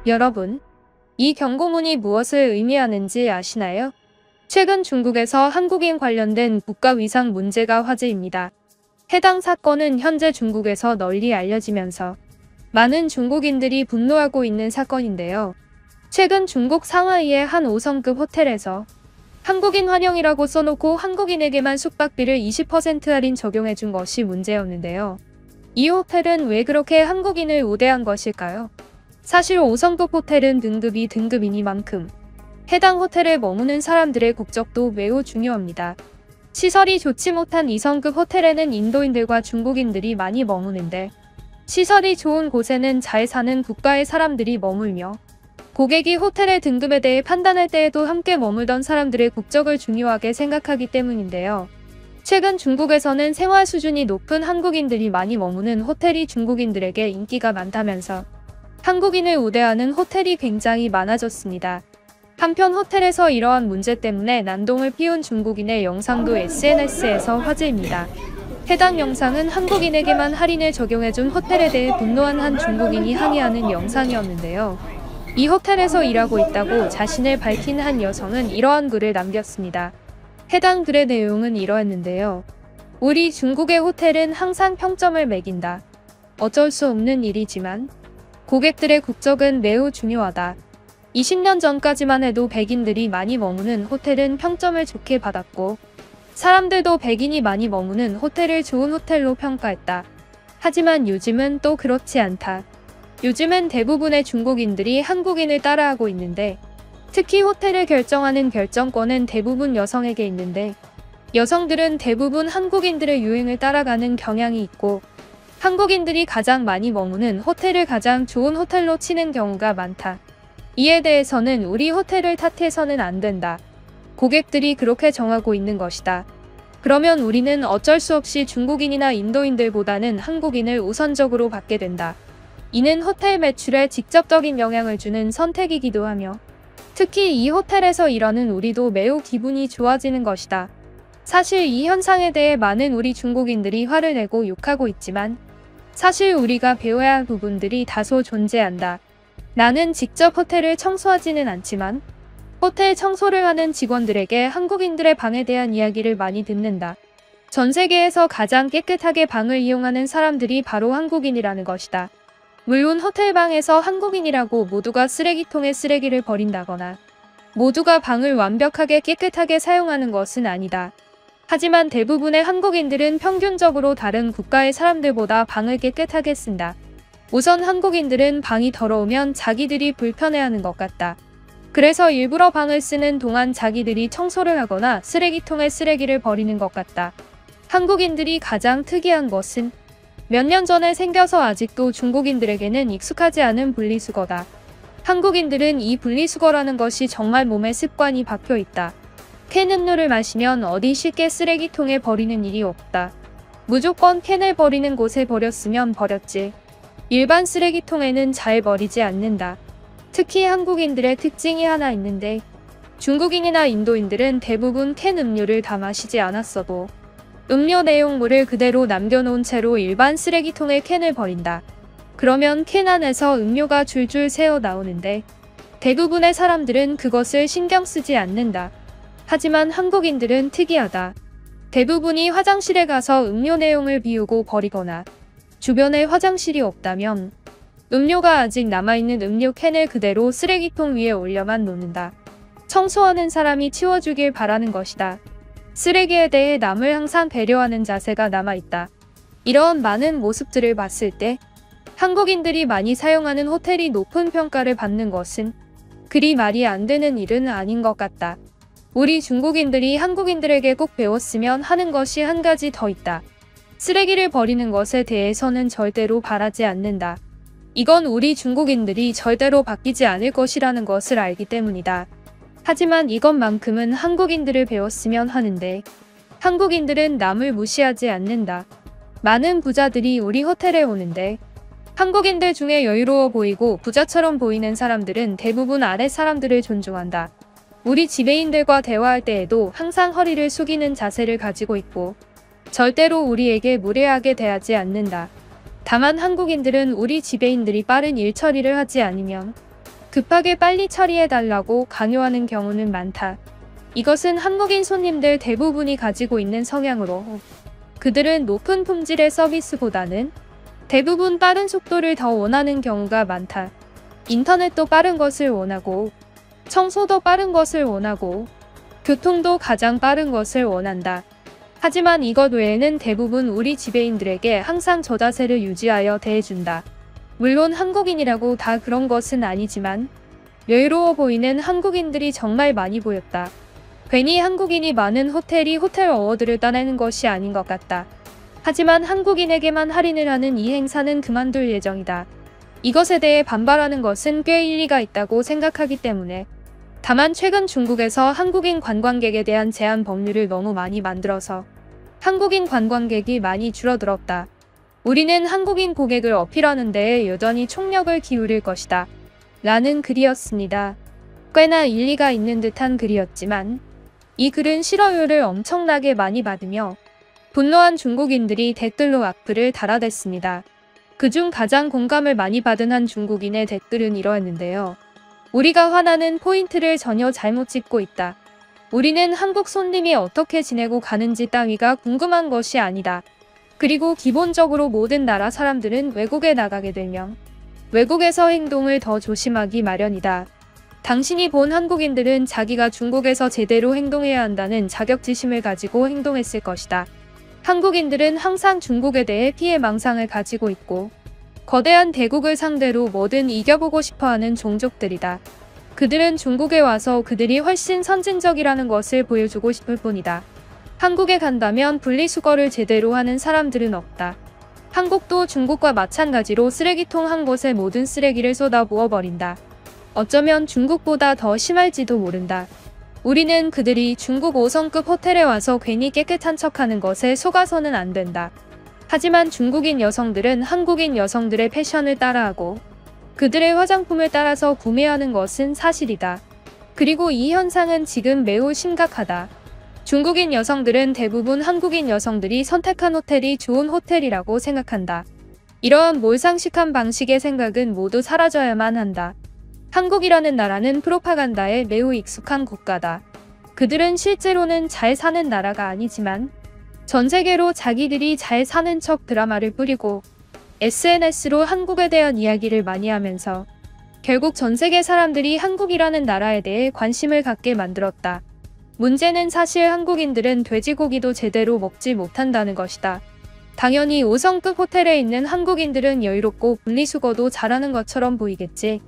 여러분, 이 경고문이 무엇을 의미하는지 아시나요? 최근 중국에서 한국인 관련된 국가위상 문제가 화제입니다. 해당 사건은 현재 중국에서 널리 알려지면서 많은 중국인들이 분노하고 있는 사건인데요. 최근 중국 상하이의 한 5성급 호텔에서 한국인 환영이라고 써놓고 한국인에게만 숙박비를 20% 할인 적용해준 것이 문제였는데요. 이 호텔은 왜 그렇게 한국인을 우대한 것일까요? 사실 5성급 호텔은 등급이니만큼 해당 호텔에 머무는 사람들의 국적도 매우 중요합니다. 시설이 좋지 못한 2성급 호텔에는 인도인들과 중국인들이 많이 머무는데, 시설이 좋은 곳에는 잘 사는 국가의 사람들이 머물며 고객이 호텔의 등급에 대해 판단할 때에도 함께 머물던 사람들의 국적을 중요하게 생각하기 때문인데요. 최근 중국에서는 생활 수준이 높은 한국인들이 많이 머무는 호텔이 중국인들에게 인기가 많다면서 한국인을 우대하는 호텔이 굉장히 많아졌습니다. 한편 호텔에서 이러한 문제 때문에 난동을 피운 중국인의 영상도 SNS에서 화제입니다. 해당 영상은 한국인에게만 할인을 적용해준 호텔에 대해 분노한 한 중국인이 항의하는 영상이었는데요. 이 호텔에서 일하고 있다고 자신을 밝힌 한 여성은 이러한 글을 남겼습니다. 해당 글의 내용은 이러했는데요. 우리 중국의 호텔은 항상 평점을 매긴다. 어쩔 수 없는 일이지만 고객들의 국적은 매우 중요하다. 20년 전까지만 해도 백인들이 많이 머무는 호텔은 평점을 좋게 받았고, 사람들도 백인이 많이 머무는 호텔을 좋은 호텔로 평가했다. 하지만 요즘은 또 그렇지 않다. 요즘은 대부분의 중국인들이 한국인을 따라하고 있는데, 특히 호텔을 결정하는 결정권은 대부분 여성에게 있는데, 여성들은 대부분 한국인들의 유행을 따라가는 경향이 있고, 한국인들이 가장 많이 머무는 호텔을 가장 좋은 호텔로 치는 경우가 많다. 이에 대해서는 우리 호텔을 탓해서는 안 된다. 고객들이 그렇게 정하고 있는 것이다. 그러면 우리는 어쩔 수 없이 중국인이나 인도인들보다는 한국인을 우선적으로 받게 된다. 이는 호텔 매출에 직접적인 영향을 주는 선택이기도 하며, 특히 이 호텔에서 일하는 우리도 매우 기분이 좋아지는 것이다. 사실 이 현상에 대해 많은 우리 중국인들이 화를 내고 욕하고 있지만, 사실 우리가 배워야 할 부분들이 다소 존재한다. 나는 직접 호텔을 청소하지는 않지만 호텔 청소를 하는 직원들에게 한국인들의 방에 대한 이야기를 많이 듣는다. 전 세계에서 가장 깨끗하게 방을 이용하는 사람들이 바로 한국인이라는 것이다. 물론 호텔 방에서 한국인이라고 모두가 쓰레기통에 쓰레기를 버린다거나 모두가 방을 완벽하게 깨끗하게 사용하는 것은 아니다. 하지만 대부분의 한국인들은 평균적으로 다른 국가의 사람들보다 방을 깨끗하게 쓴다. 우선 한국인들은 방이 더러우면 자기들이 불편해하는 것 같다. 그래서 일부러 방을 쓰는 동안 자기들이 청소를 하거나 쓰레기통에 쓰레기를 버리는 것 같다. 한국인들이 가장 특이한 것은 몇 년 전에 생겨서 아직도 중국인들에게는 익숙하지 않은 분리수거다. 한국인들은 이 분리수거라는 것이 정말 몸에 습관이 박혀 있다. 캔 음료를 마시면 어디 쉽게 쓰레기통에 버리는 일이 없다. 무조건 캔을 버리는 곳에 버렸으면 버렸지. 일반 쓰레기통에는 잘 버리지 않는다. 특히 한국인들의 특징이 하나 있는데, 중국인이나 인도인들은 대부분 캔 음료를 다 마시지 않았어도 음료 내용물을 그대로 남겨놓은 채로 일반 쓰레기통에 캔을 버린다. 그러면 캔 안에서 음료가 줄줄 새어 나오는데 대부분의 사람들은 그것을 신경 쓰지 않는다. 하지만 한국인들은 특이하다. 대부분이 화장실에 가서 음료 내용을 비우고 버리거나 주변에 화장실이 없다면 음료가 아직 남아있는 음료 캔을 그대로 쓰레기통 위에 올려만 놓는다. 청소하는 사람이 치워주길 바라는 것이다. 쓰레기에 대해 남을 항상 배려하는 자세가 남아있다. 이런 많은 모습들을 봤을 때 한국인들이 많이 사용하는 호텔이 높은 평가를 받는 것은 그리 말이 안 되는 일은 아닌 것 같다. 우리 중국인들이 한국인들에게 꼭 배웠으면 하는 것이 한 가지 더 있다. 쓰레기를 버리는 것에 대해서는 절대로 바라지 않는다. 이건 우리 중국인들이 절대로 바뀌지 않을 것이라는 것을 알기 때문이다. 하지만 이것만큼은 한국인들을 배웠으면 하는데, 한국인들은 남을 무시하지 않는다. 많은 부자들이 우리 호텔에 오는데 한국인들 중에 여유로워 보이고 부자처럼 보이는 사람들은 대부분 아래 사람들을 존중한다. 우리 지배인들과 대화할 때에도 항상 허리를 숙이는 자세를 가지고 있고 절대로 우리에게 무례하게 대하지 않는다. 다만 한국인들은 우리 지배인들이 빠른 일 처리를 하지 않으면 급하게 빨리 처리해달라고 강요하는 경우는 많다. 이것은 한국인 손님들 대부분이 가지고 있는 성향으로 그들은 높은 품질의 서비스보다는 대부분 빠른 속도를 더 원하는 경우가 많다. 인터넷도 빠른 것을 원하고 청소도 빠른 것을 원하고 교통도 가장 빠른 것을 원한다. 하지만 이것 외에는 대부분 우리 지배인들에게 항상 저자세를 유지하여 대해준다. 물론 한국인이라고 다 그런 것은 아니지만 여유로워 보이는 한국인들이 정말 많이 보였다. 괜히 한국인이 많은 호텔이 호텔 어워드를 따내는 것이 아닌 것 같다. 하지만 한국인에게만 할인을 하는 이 행사는 그만둘 예정이다. 이것에 대해 반발하는 것은 꽤 일리가 있다고 생각하기 때문에. 다만 최근 중국에서 한국인 관광객에 대한 제한 법률을 너무 많이 만들어서 한국인 관광객이 많이 줄어들었다. 우리는 한국인 고객을 어필하는 데에 여전히 총력을 기울일 것이다. 라는 글이었습니다. 꽤나 일리가 있는 듯한 글이었지만 이 글은 싫어요를 엄청나게 많이 받으며 분노한 중국인들이 댓글로 악플을 달아댔습니다. 그중 가장 공감을 많이 받은 한 중국인의 댓글은 이러했는데요. 우리가 화나는 포인트를 전혀 잘못 짚고 있다. 우리는 한국 손님이 어떻게 지내고 가는지 따위가 궁금한 것이 아니다. 그리고 기본적으로 모든 나라 사람들은 외국에 나가게 되면 외국에서 행동을 더 조심하기 마련이다. 당신이 본 한국인들은 자기가 중국에서 제대로 행동해야 한다는 자격지심을 가지고 행동했을 것이다. 한국인들은 항상 중국에 대해 피해망상을 가지고 있고 거대한 대국을 상대로 뭐든 이겨보고 싶어하는 종족들이다. 그들은 중국에 와서 그들이 훨씬 선진적이라는 것을 보여주고 싶을 뿐이다. 한국에 간다면 분리수거를 제대로 하는 사람들은 없다. 한국도 중국과 마찬가지로 쓰레기통 한 곳에 모든 쓰레기를 쏟아부어 버린다. 어쩌면 중국보다 더 심할지도 모른다. 우리는 그들이 중국 5성급 호텔에 와서 괜히 깨끗한 척하는 것에 속아서는 안 된다. 하지만 중국인 여성들은 한국인 여성들의 패션을 따라하고 그들의 화장품을 따라서 구매하는 것은 사실이다. 그리고 이 현상은 지금 매우 심각하다. 중국인 여성들은 대부분 한국인 여성들이 선택한 호텔이 좋은 호텔이라고 생각한다. 이러한 몰상식한 방식의 생각은 모두 사라져야만 한다. 한국이라는 나라는 프로파간다에 매우 익숙한 국가다. 그들은 실제로는 잘 사는 나라가 아니지만 전 세계로 자기들이 잘 사는 척 드라마를 뿌리고 SNS로 한국에 대한 이야기를 많이 하면서 결국 전 세계 사람들이 한국이라는 나라에 대해 관심을 갖게 만들었다. 문제는 사실 한국인들은 돼지고기도 제대로 먹지 못한다는 것이다. 당연히 5성급 호텔에 있는 한국인들은 여유롭고 분리수거도 잘하는 것처럼 보이겠지.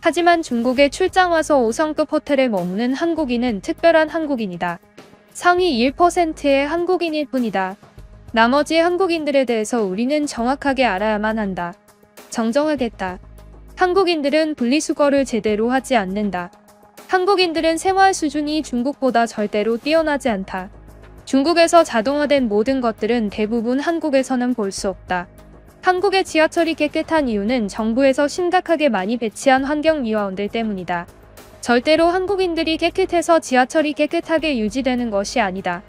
하지만 중국에 출장 와서 5성급 호텔에 머무는 한국인은 특별한 한국인이다. 상위 1%의 한국인일 뿐이다. 나머지 한국인들에 대해서 우리는 정확하게 알아야만 한다. 정정하겠다. 한국인들은 분리수거를 제대로 하지 않는다. 한국인들은 생활 수준이 중국보다 절대로 뛰어나지 않다. 중국에서 자동화된 모든 것들은 대부분 한국에서는 볼 수 없다. 한국의 지하철이 깨끗한 이유는 정부에서 심각하게 많이 배치한 환경미화원들 때문이다. 절대로 한국인들이 깨끗해서 지하철이 깨끗하게 유지되는 것이 아니다.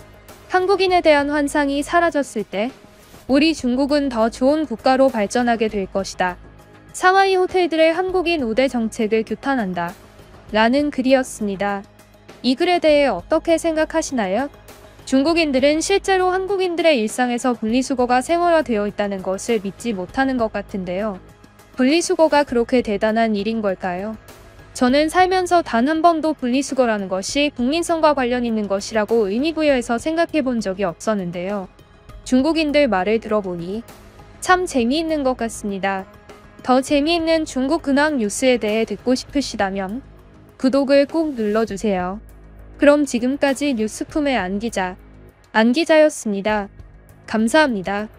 한국인에 대한 환상이 사라졌을 때 우리 중국은 더 좋은 국가로 발전하게 될 것이다. 상하이 호텔들의 한국인 우대 정책을 규탄한다. 라는 글이었습니다. 이 글에 대해 어떻게 생각하시나요? 중국인들은 실제로 한국인들의 일상에서 분리수거가 생활화되어 있다는 것을 믿지 못하는 것 같은데요. 분리수거가 그렇게 대단한 일인 걸까요? 저는 살면서 단 한 번도 분리수거라는 것이 국민성과 관련 있는 것이라고 의미부여해서 생각해 본 적이 없었는데요. 중국인들 말을 들어보니 참 재미있는 것 같습니다. 더 재미있는 중국 근황 뉴스에 대해 듣고 싶으시다면 구독을 꼭 눌러주세요. 그럼 지금까지 뉴스품의 안기자였습니다. 감사합니다.